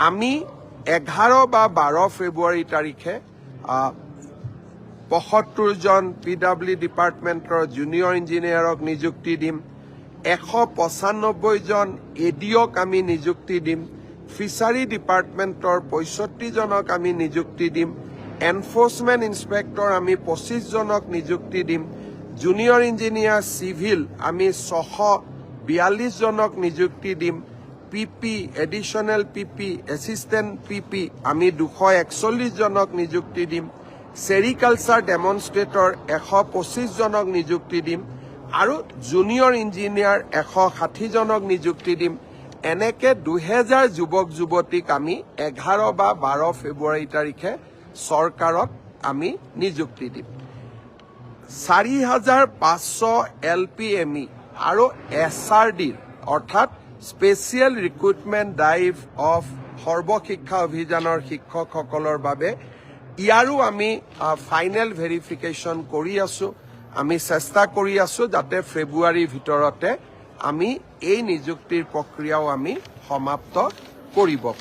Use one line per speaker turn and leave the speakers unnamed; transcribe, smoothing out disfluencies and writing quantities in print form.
আমি 11 বা 12 ফেব্ৰুৱাৰী তাৰিখে 75 জন PW ডিপাৰ্টমেণ্টৰ জুনিয়ৰ ইঞ্জিনিয়াৰক নিযুক্তি দিম, 195 জন এডিঅ'ক আমি নিযুক্তি দিম, ফিচাৰী ডিপাৰ্টমেণ্টৰ 65 জনক আমি নিযুক্তি দিম, এনফোৰ্সমেন্ট ইন্সপেক্টৰ আমি 25 জনক নিযুক্তি দিম, জুনিয়ৰ ইঞ্জিনিয়াৰ সিভিল আমি 642 জনক নিযুক্তি দিম, পিপি এডিশনাল পিপি এসিস্টেন্ট পিপি আমি 241 জনক নিযুক্তি দিম, সেৰিকালচাৰ ডেমনষ্ট্ৰেটৰ 125 জনক নিযুক্তি দিম আৰু জুনিয়ৰ ইঞ্জিনিয়াৰ 160 জনক নিযুক্তি দিম। এনেকে 2000 যুৱক যুৱতীক আমি 11 বা 12 ফেব্ৰুৱাৰী তাৰিখে চৰকাৰত আমি নিযুক্তি দিম। 4500 LPME আৰু SRDৰ অৰ্থাৎ স্পেচিয়েল ৰিক্ৰুটমেণ্ট ড্ৰাইভ অফ সৰ্বশিক্ষা অভিযানৰ শিক্ষকসকলৰ বাবে ইয়াৰো আমি ফাইনেল ভেৰিফিকেশ্যন কৰি আছো। আমি চেষ্টা কৰি আছো যাতে ফেব্ৰুৱাৰীৰ ভিতৰতে আমি এই নিযুক্তিৰ প্ৰক্ৰিয়াও আমি সমাপ্ত কৰিব পাৰোঁ।